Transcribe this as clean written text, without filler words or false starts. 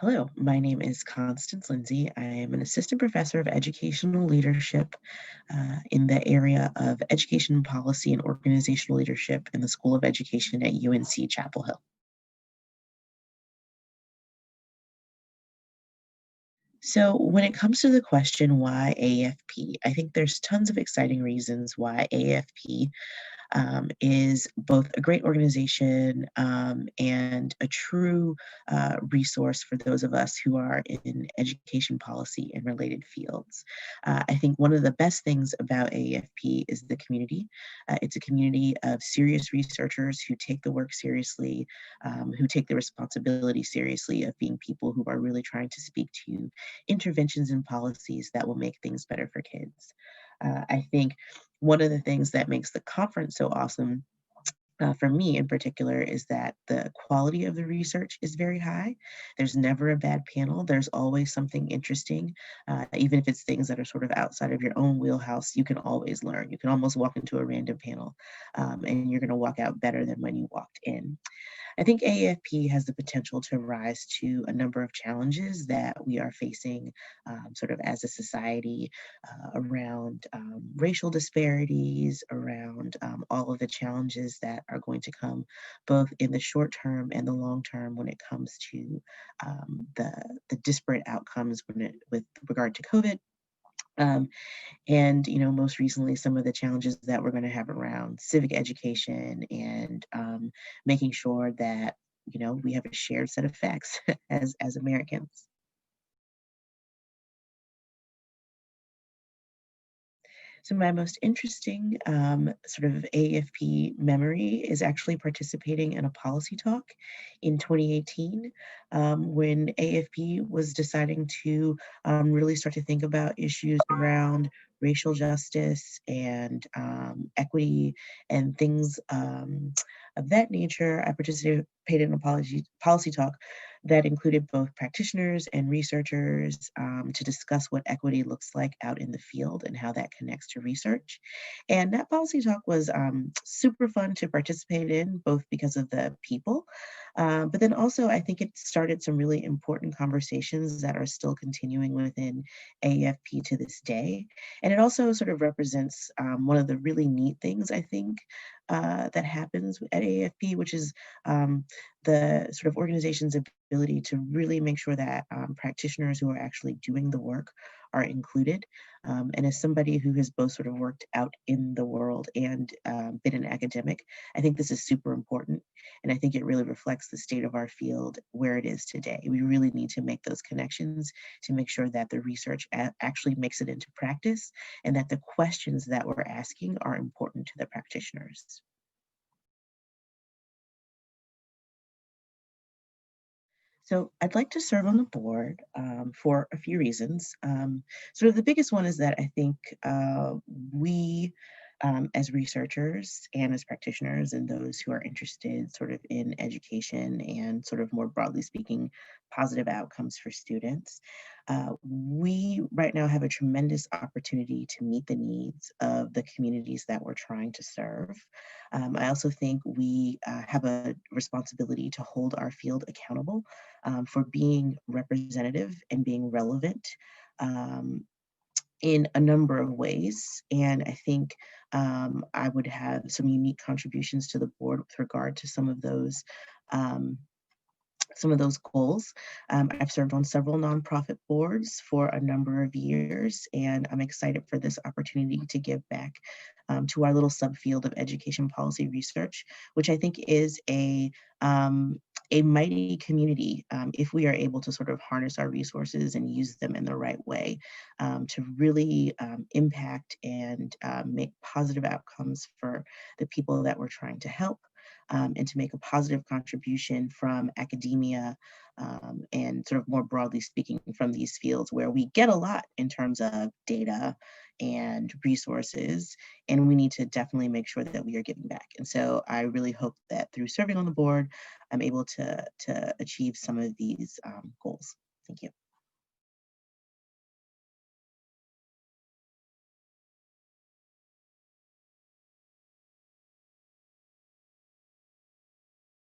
Hello, my name is Constance Lindsay. I am an assistant professor of educational leadership in the area of education policy and organizational leadership in the School of Education at UNC Chapel Hill. So, when it comes to the question why AFP, I think there's tons of exciting reasons why AFP is both a great organization and a true resource for those of us who are in education policy and related fields. I think one of the best things about AEFP is the community. It's a community of serious researchers who take the work seriously, who take the responsibility seriously of being people who are really trying to speak to interventions and policies that will make things better for kids. I think one of the things that makes the conference so awesome, for me in particular, is that the quality of the research is very high. There's never a bad panel. There's always something interesting, even if it's things that are sort of outside of your own wheelhouse. You can always learn. You can almost walk into a random panel, and you're going to walk out better than when you walked in. I think AAFP has the potential to rise to a number of challenges that we are facing sort of as a society around racial disparities, around all of the challenges that are going to come both in the short term and the long term when it comes to the disparate outcomes with regard to COVID. Um, and most recently, some of the challenges that we're going to have around civic education and making sure that we have a shared set of facts as Americans. So my most interesting sort of AFP memory is actually participating in a policy talk in 2018 when AFP was deciding to really start to think about issues around racial justice and equity and things of that nature. I participated in a policy talk that included both practitioners and researchers to discuss what equity looks like out in the field and how that connects to research. And that policy talk was super fun to participate in, both because of the people, but then also I think it started some really important conversations that are still continuing within AEFP to this day. And it also sort of represents one of the really neat things I think that happens at AEFP, which is the sort of organization's ability to really make sure that practitioners who are actually doing the work are included. And as somebody who has both sort of worked out in the world and been an academic, I think this is super important. And I think it really reflects the state of our field where it is today. We really need to make those connections to make sure that the research actually makes it into practice and that the questions that we're asking are important to the practitioners. So I'd like to serve on the board for a few reasons. Sort of the biggest one is that I think we, as researchers and as practitioners and those who are interested sort of in education and sort of more broadly speaking, positive outcomes for students, we right now have a tremendous opportunity to meet the needs of the communities that we're trying to serve. I also think we have a responsibility to hold our field accountable for being representative and being relevant um, in a number of ways. And I think I would have some unique contributions to the board with regard to um, some of those goals. I've served on several nonprofit boards for a number of years, and I'm excited for this opportunity to give back to our little subfield of education policy research, which I think is a mighty community if we are able to sort of harness our resources and use them in the right way to really impact and make positive outcomes for the people that we're trying to help and to make a positive contribution from academia and sort of more broadly speaking from these fields where we get a lot in terms of data and resources, and we need to definitely make sure that we are giving back. And so I really hope that through serving on the board, I'm able to achieve some of these goals. Thank you.